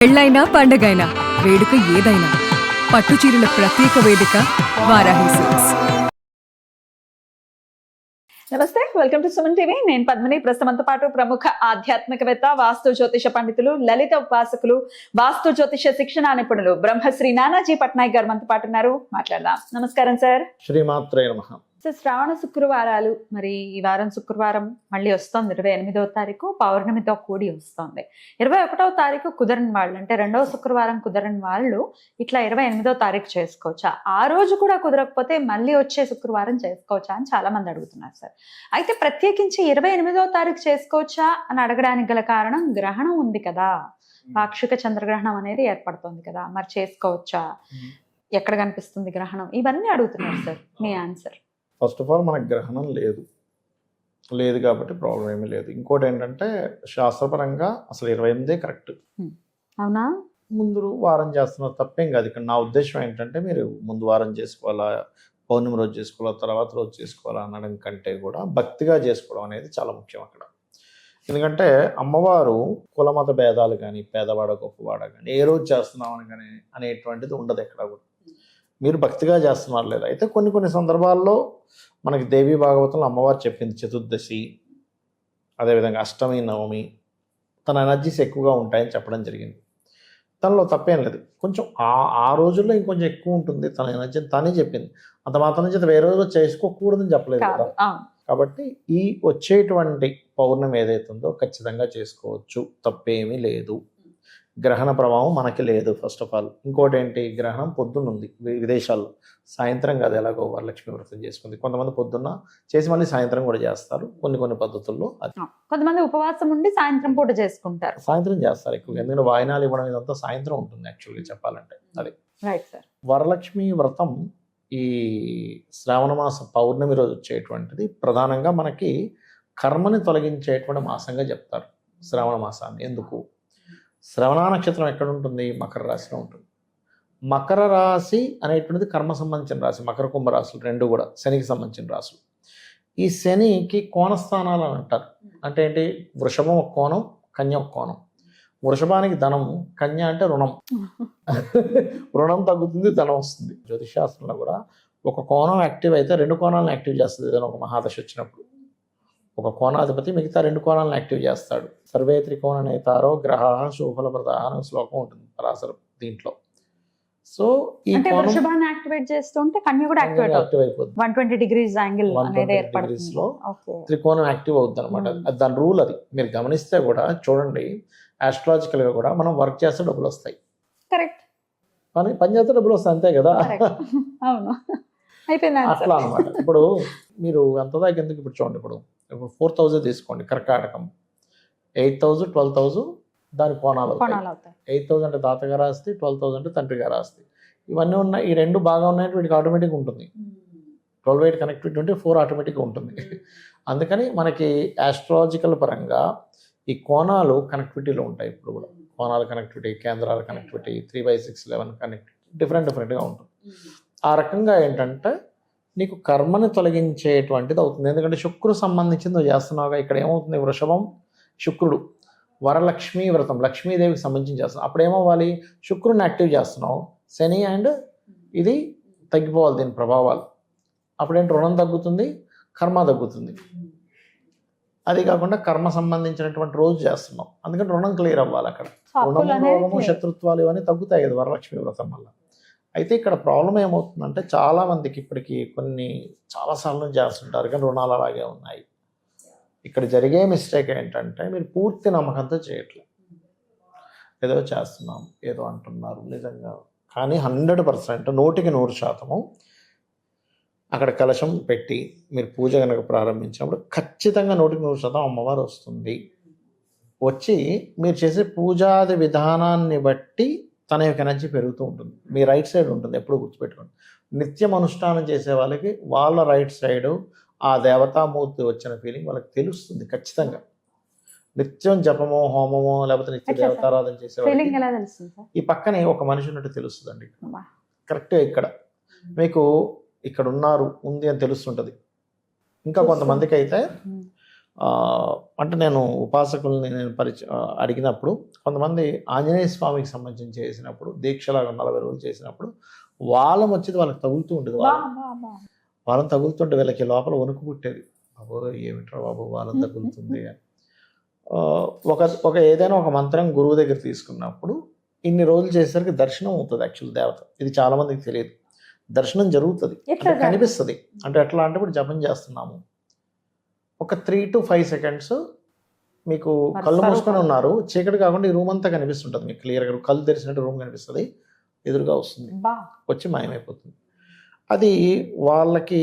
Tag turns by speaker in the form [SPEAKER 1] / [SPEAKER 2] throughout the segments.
[SPEAKER 1] పెళ్ళైనా పండగైనా వేడుక ఏదైనా పట్టు చీరల ప్రత్యేక వేదిక వారాహి సిల్క్స్.
[SPEAKER 2] నమస్తే, వెల్కమ్ టు సుమన్ టీవీ. నేను పద్మిని. ప్రస్తుతంతో పాటు ప్రముఖ ఆధ్యాత్మికవేత్త, వాస్తు జ్యోతిష పండితులు, లలిత ఉపాసకులు, వాస్తు జ్యోతిష శిక్షణ నిపుణులు బ్రహ్మశ్రీ నానాజీ పట్నాయక్ గారు మనతో పాటు ఉన్నారు. మాట్లాడదాం. నమస్కారం సార్.
[SPEAKER 3] శ్రీమాత్రే నమః.
[SPEAKER 2] సార్, శ్రావణ శుక్రవారాలు మరి ఈ వారం శుక్రవారం మళ్ళీ వస్తుంది. 28వ తారీఖు పౌర్ణమితో కూడి వస్తుంది. 21వ తారీఖు కుదరని వాళ్ళు, అంటే రెండవ శుక్రవారం కుదరని వాళ్ళు ఇట్లా 28వ తారీఖు చేసుకోవచ్చా? ఆ రోజు కూడా కుదరకపోతే మళ్ళీ వచ్చే శుక్రవారం చేసుకోవచ్చా అని చాలా మంది అడుగుతున్నారు సార్. అయితే ప్రత్యేకించి 28వ తారీఖు చేసుకోవచ్చా అని అడగడానికి గల కారణం, గ్రహణం ఉంది కదా, పాక్షిక చంద్రగ్రహణం అనేది ఏర్పడుతుంది కదా, మరి చేసుకోవచ్చా, ఎక్కడ కనిపిస్తుంది గ్రహణం, ఇవన్నీ అడుగుతున్నారు sir. Me answer?
[SPEAKER 3] First of all మనకు గ్రహణం లేదు కాబట్టి ప్రాబ్లం ఏమీ లేదు. ఇంకోటి ఏంటంటే శాస్త్రపరంగా అసలు 28 కరెక్ట్.
[SPEAKER 2] అవునా?
[SPEAKER 3] ముందు వారం చేస్తున్నారు, తప్పేం కాదు. ఇక్కడ నా ఉద్దేశం ఏంటంటే మీరు ముందు వారం చేసుకోవాలా, పౌర్ణమి రోజు చేసుకోవాలా, తర్వాత రోజు చేసుకోవాలా అనడం కంటే కూడా భక్తిగా చేసుకోవడం అనేది చాలా ముఖ్యం అక్కడ. ఎందుకంటే అమ్మవారు కులమత భేదాలు కానీ, పేదవాడ గొప్పవాడ కానీ, ఏ రోజు చేస్తున్నామని కానీ అనేటువంటిది ఉండదు ఎక్కడ కూడా. మీరు భక్తిగా చేస్తున్నారు లేదా? అయితే కొన్ని సందర్భాల్లో మనకి దేవీ భాగవతంలో అమ్మవారు చెప్పింది, చతుర్దశి, అదేవిధంగా అష్టమి, నవమి తన ఎనర్జీస్ ఎక్కువగా ఉంటాయని చెప్పడం జరిగింది. తనలో తప్పేం లేదు. కొంచెం ఆ రోజుల్లో ఇంకొంచెం ఎక్కువ ఉంటుంది తన ఎనర్జీ, తనే చెప్పింది. అంత మాత్రం చేత వేరే రోజు చేసుకోకూడదని చెప్పలేదు కదా. కాబట్టి ఈ వచ్చేటువంటి పౌర్ణమి ఏదైతే ఉందో ఖచ్చితంగా చేసుకోవచ్చు, తప్పేమీ లేదు. గ్రహణ ప్రభావం మనకి లేదు ఫస్ట్ ఆఫ్ ఆల్. ఇంకోటి ఏంటి, గ్రహణం పొద్దున్నుంది విదేశాల్లో, సాయంత్రం కాదు. ఎలాగో వరలక్ష్మి వ్రతం చేసుకుంది, కొంతమంది పొద్దున్న చేసి మళ్ళీ సాయంత్రం కూడా చేస్తారు కొన్ని పద్ధతుల్లో. అది
[SPEAKER 2] కొంతమంది ఉపవాసం ఉండి సాయంత్రం పూట చేసుకుంటారు, సాయంత్రం
[SPEAKER 3] చేస్తారు ఎక్కువగా. ఎందుకంటే వాయినాలు ఇవ్వడం ఇదంతా సాయంత్రం ఉంటుంది యాక్చువల్గా చెప్పాలంటే. అది
[SPEAKER 2] రైట్ సార్.
[SPEAKER 3] వరలక్ష్మి వ్రతం ఈ శ్రావణ మాస పౌర్ణమి రోజు వచ్చేటువంటిది ప్రధానంగా మనకి కర్మని తొలగించేటువంటి మాసంగా చెప్తారు శ్రావణ మాసాన్ని. ఎందుకు? శ్రవణ నక్షత్రం ఎక్కడ ఉంటుంది? మకర రాశిలో ఉంటుంది. మకర రాశి అనేటువంటిది కర్మ సంబంధించిన రాశి. మకర కుంభ రాశులు రెండు కూడా శనికి సంబంధించిన రాశులు. ఈ శనికి కోణస్థానాలు అని అంటారు. అంటే ఏంటి? వృషభం ఒక కోణం, కన్య ఒక కోణం. వృషభానికి ధనం, కన్య అంటే రుణం. రుణం తగ్గుతుంది, ధనం వస్తుంది. జ్యోతిషాస్త్రంలో కూడా ఒక కోణం యాక్టివ్ అయితే రెండు కోణాలను యాక్టివ్ చేస్తుంది. ఏదైనా ఒక మహాదశ వచ్చినప్పుడు ఒక కోణాధిపతి మిగతా రెండు కోణాలను యాక్టివ్ చేస్తాడు. సర్వే త్రికోణ నేతారో గ్రహ శుభఫలప్రద అనే శ్లోకం ఉంటుంది పరాశర దీంట్లో. సో ఈ
[SPEAKER 2] వృషభాన్ని యాక్టివేట్ చేస్తుంటే కన్య కూడా యాక్టివేట్ అయిపోతుంది. 120 డిగ్రీస్ యాంగిల్ అనేది ఏర్పడుతుంది లో
[SPEAKER 3] త్రికోణం యాక్టివ్ అవుతుంది అనమాట. దాని రూల్ అది. మీరు గమనిస్తే కూడా చూడండి, ఆస్ట్రాలజికల్ గా కూడా మనం వర్క్ చేస్తే డబ్బులు వస్తాయి.
[SPEAKER 2] కరెక్ట్.
[SPEAKER 3] పని చేస్తే డబ్బులు వస్తాయి, అంతే కదా.
[SPEAKER 2] అవును, అయిపోయింది
[SPEAKER 3] అట్లా అనమాట. ఇప్పుడు మీరు అంత దాకా ఎందుకు? ఇప్పుడు చూడండి, ఇప్పుడు 4,000 తీసుకోండి కర్కాటకం, 8,000, 12,000 దాని కోణాలు అవుతాయి. 8,000 అంటే తాతగారు ఆస్తి, 12,000 అంటే తండ్రి గారు ఆస్తి. ఇవన్నీ ఉన్నాయి. ఈ రెండు బాగా ఉన్నాయి, వీటికి ఆటోమేటిక్గా ఉంటుంది. 12/8 కనెక్టివిటీ ఉంటే 4 ఆటోమేటిక్గా ఉంటుంది. అందుకని మనకి ఆస్ట్రాలజికల్ పరంగా ఈ కోణాలు కనెక్టివిటీలో ఉంటాయి. ఇప్పుడు కూడా కోణాల కనెక్టివిటీ, కేంద్రాల కనెక్టివిటీ, 3/6, 11 కనెక్టివిటీ డిఫరెంట్గా ఉంటుంది. ఆ రకంగా ఏంటంటే నీకు కర్మని తొలగించేటువంటిది అవుతుంది. ఎందుకంటే శుక్రుడు సంబంధించింది నువ్వు చేస్తున్నావుగా. ఇక్కడ ఏమవుతుంది? వృషభం శుక్రుడు, వరలక్ష్మి వ్రతం లక్ష్మీదేవికి సంబంధించి చేస్తున్నావు. అప్పుడు ఏమవ్వాలి? శుక్రుడిని యాక్టివ్ చేస్తున్నావు, శని అండ్ ఇది తగ్గిపోవాలి దీని ప్రభావాలు. అప్పుడేంటి? రుణం తగ్గుతుంది, కర్మ తగ్గుతుంది. అది కాకుండా కర్మ సంబంధించినటువంటి రోజు చేస్తున్నావు, అందుకని రుణం క్లియర్ అవ్వాలి. అక్కడ రుణము, రోగము, శత్రుత్వాలు ఇవన్నీ తగ్గుతాయి కదా వరలక్ష్మి వ్రతం వల్ల. అయితే ఇక్కడ ప్రాబ్లం ఏమవుతుందంటే చాలా మందికి ఇప్పటికీ చాలాసార్లు చేస్తుంటారు కానీ రుణాలు అలాగే ఉన్నాయి. ఇక్కడ జరిగే మిస్టేక్ ఏంటంటే మీరు పూర్తి నమ్మకంతో చేయట్లేదు. ఏదో చేస్తున్నాం, ఏదో అంటున్నారు నిజంగా, కానీ 100%, 100% అక్కడ కలశం పెట్టి మీరు పూజ కనుక ప్రారంభించినప్పుడు ఖచ్చితంగా 100% అమ్మవారు వస్తుంది. వచ్చి మీరు చేసే పూజాది విధానాన్ని బట్టి తన యొక్క ఎనర్జీ పెరుగుతూ ఉంటుంది. మీ రైట్ సైడ్ ఉంటుంది, ఎప్పుడు గుర్తుపెట్టుకోండి. నిత్యం అనుష్ఠానం చేసే వాళ్ళకి వాళ్ళ రైట్ సైడు ఆ దేవతామూర్తి వచ్చిన ఫీలింగ్ వాళ్ళకి తెలుస్తుంది ఖచ్చితంగా. నిత్యం జపమో, హోమమో, లేకపోతే నిత్య దేవతారాధన చేసే వాళ్ళకి ఈ పక్కనే ఒక మనిషి ఉన్నట్టు తెలుస్తుందండి. కరెక్ట్గా ఇక్కడ మీకు ఇక్కడ ఉంది అని తెలుస్తుంటుంది. ఇంకా కొంతమందికి అయితే అంటే నేను ఉపాసకుల్ని నేను అడిగినప్పుడు కొంతమంది ఆంజనేయ స్వామికి సంబంధించి చేసినప్పుడు దీక్షలాగా 40 రోజులు చేసినప్పుడు వాళ్ళం వచ్చేది వాళ్ళకి తగులుతూ ఉండేది. వాళ్ళని తగులుతుంటే వీళ్ళకి లోపల వణుకు పుట్టేది. బాబు ఏమిట్రా బాబు వాళ్ళని తగులుతుంది అని. ఒక ఏదైనా ఒక మంత్రం గురువు దగ్గర తీసుకున్నప్పుడు ఇన్ని రోజులు చేసేసరికి దర్శనం అవుతుంది. యాక్చువల్ దేవత ఇది చాలా మందికి తెలియదు. దర్శనం జరుగుతుంది, కనిపిస్తుంది. అంటే ఎట్లా అంటే ఇప్పుడు జపం చేస్తున్నాము, ఒక 3 to 5 seconds మీకు కళ్ళు మూసుకొని ఉన్నారు, చీకటి కాకుండా ఈ రూమ్ అంతా కనిపిస్తుంటుంది మీకు క్లియర్గా. కళ్ళు తెరిచినట్టు రూమ్ కనిపిస్తుంది, ఎదురుగా వస్తుంది, వచ్చి మాయమైపోతుంది. అది వాళ్ళకి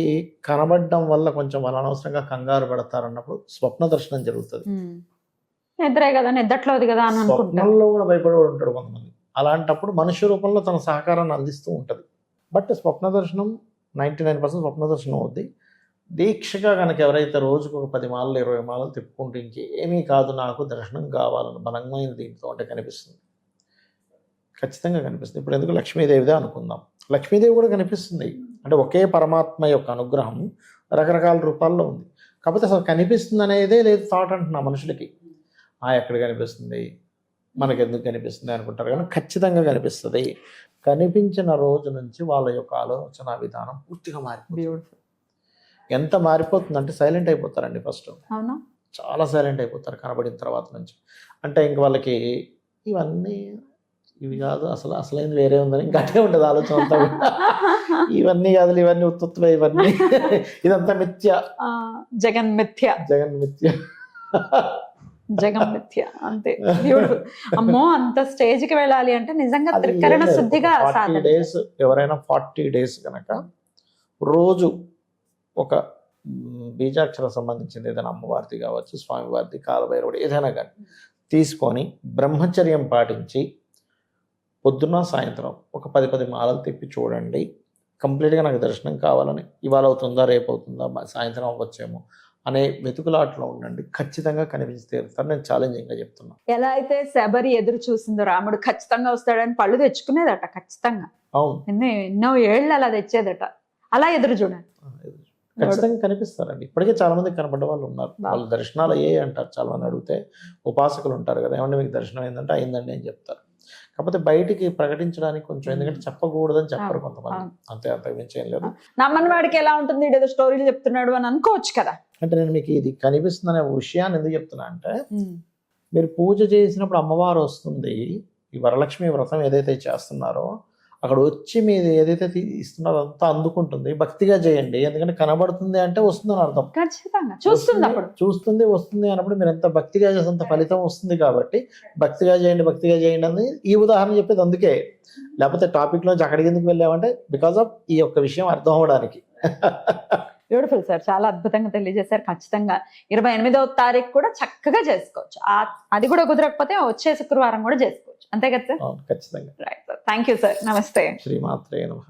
[SPEAKER 3] కనబడడం వల్ల కొంచెం వాళ్ళు అనవసరంగా కంగారు పడతారు అన్నప్పుడు స్వప్న దర్శనం జరుగుతుంది.
[SPEAKER 2] నిద్రే కదా, నిద్రట్లోది కదా అని
[SPEAKER 3] స్వప్నంలో కూడా భయపడి ఉంటాడు కొంతమంది. అలాంటప్పుడు మనుష్య రూపంలో తన సహకారాన్ని అందిస్తూ ఉంటుంది. బట్ స్వప్న దర్శనం 99% స్వప్న దర్శనం అవుద్ది. దీక్షగా కనుక ఎవరైతే రోజుకు ఒక 10 మాలలు 20 మాలలు తిప్పుకుంటూ ఇంకేమీ కాదు నాకు దర్శనం కావాలని బలమైన దీంతో అంటే కనిపిస్తుంది, ఖచ్చితంగా కనిపిస్తుంది. ఇప్పుడు ఎందుకు లక్ష్మీదేవిదే అనుకుందాం, లక్ష్మీదేవి కూడా కనిపిస్తుంది. అంటే ఒకే పరమాత్మ యొక్క అనుగ్రహం రకరకాల రూపాల్లో ఉంది. కాకపోతే అసలు కనిపిస్తుంది అనేదే లేదు థాట్ అంటున్నా మనుషులకి. ఎక్కడ కనిపిస్తుంది, మనకి ఎందుకు కనిపిస్తుంది అనుకుంటారు, కానీ ఖచ్చితంగా కనిపిస్తుంది. కనిపించిన రోజు నుంచి వాళ్ళ యొక్క ఆలోచన విధానం పూర్తిగా మారిపోతుంది. ఎంత మారిపోతుందంటే సైలెంట్ అయిపోతారండి ఫస్ట్. చాలా సైలెంట్ అయిపోతారు కనబడిన తర్వాత నుంచి. అంటే ఇంక వాళ్ళకి ఇవి కాదు అసలైంది వేరే ఉందని ఇంకటే ఉంటుంది ఆలోచన అంతా. ఇవన్నీ కాదు, ఇవన్నీ ఉత్తుత్తులే, ఇవన్నీ ఇదంతా మిథ్య,
[SPEAKER 2] జగన్ మిథ్య,
[SPEAKER 3] జగన్ మిథ్య,
[SPEAKER 2] జగన్ మిథ్య అంతే. అమ్మో అంత స్టేజ్ కి వెళ్ళాలి అంటే నిజంగా త్రికరణ శుద్ధిగా
[SPEAKER 3] 40 days ఎవరైనా 40 days కనుక రోజు ఒక బీజాక్షర సంబంధించింది ఏదైనా అమ్మవారిది కావచ్చు, స్వామివారిది, కాలభైరవుడు ఏదైనా కానీ తీసుకొని బ్రహ్మచర్యం పాటించి పొద్దున్న సాయంత్రం ఒక 10 మాలలు తిప్పి చూడండి. కంప్లీట్గా నాకు దర్శనం కావాలని, ఇవాళ అవుతుందా రేపు అవుతుందా సాయంత్రం అవ్వచ్చేమో అనే వెతుకులాట్లో ఉండండి, ఖచ్చితంగా కనిపించి తీరుతారు. నేను ఛాలెంజింగ్గా చెప్తున్నా.
[SPEAKER 2] ఎలా అయితే శబరి ఎదురు చూసిందో రాముడు ఖచ్చితంగా వస్తాడని పళ్ళు తెచ్చుకునేదట ఖచ్చితంగా.
[SPEAKER 3] అవును,
[SPEAKER 2] ఎన్నో ఏళ్ళు అలా తెచ్చేదట. అలా ఎదురు చూడండి,
[SPEAKER 3] ఖచ్చితంగా కనిపిస్తారండి. ఇప్పటికే చాలా మంది కనపడ్డ వాళ్ళు ఉన్నారు. వాళ్ళు దర్శనాలు అయ్యాయి అంటారు. చాలా మంది అడిగితే ఉపాసకులు ఉంటారు కదా, ఏమంటే మీకు దర్శనం అయిందంటే అయిందండి అని చెప్తారు. కాకపోతే బయటికి ప్రకటించడానికి కొంచెం, ఎందుకంటే చెప్పకూడదని చెప్పరు కొంతమంది, అంతే, అంతకు మించి ఏం లేదు.
[SPEAKER 2] నమ్మని వాడికి ఎలా ఉంటుంది, ఏదో స్టోరీలు చెప్తున్నాడు అని అనుకోవచ్చు కదా.
[SPEAKER 3] అంటే నేను మీకు ఇది కనిపిస్తుంది అనే విషయాన్ని ఎందుకు చెప్తున్నా అంటే, మీరు పూజ చేసినప్పుడు అమ్మవారు వస్తుంది, ఈ వరలక్ష్మి వ్రతం ఏదైతే చేస్తున్నారో అక్కడ వచ్చి మీరు ఏదైతే ఇస్తున్నారో అంతా అందుకుంటుంది. భక్తిగా చేయండి, ఎందుకంటే కనబడుతుంది అంటే వస్తుందని అర్థం.
[SPEAKER 2] ఖచ్చితంగా చూస్తుంది
[SPEAKER 3] వస్తుంది అన్నప్పుడు మీరు ఎంత భక్తిగా చేసేంత ఫలితం వస్తుంది. కాబట్టి భక్తిగా చేయండి అని ఈ ఉదాహరణ చెప్పేది అందుకే. లేకపోతే టాపిక్ నుంచి అక్కడికి ఎందుకు వెళ్ళామంటే బికాస్ ఆఫ్ ఈ యొక్క విషయం అర్థం అవ్వడానికి.
[SPEAKER 2] బ్యూటిఫుల్ సార్, చాలా అద్భుతంగా తెలియజేశారు. ఖచ్చితంగా 28వ తారీఖు కూడా చక్కగా చేసుకోవచ్చు. అది కూడా కుదరకపోతే వచ్చే శుక్రవారం కూడా చేసుకోవచ్చు, అంతే కదా సార్?
[SPEAKER 3] ఖచ్చితంగా.
[SPEAKER 2] Right sir, thank you sir, నమస్తే.
[SPEAKER 3] శ్రీమాత్రే నమః.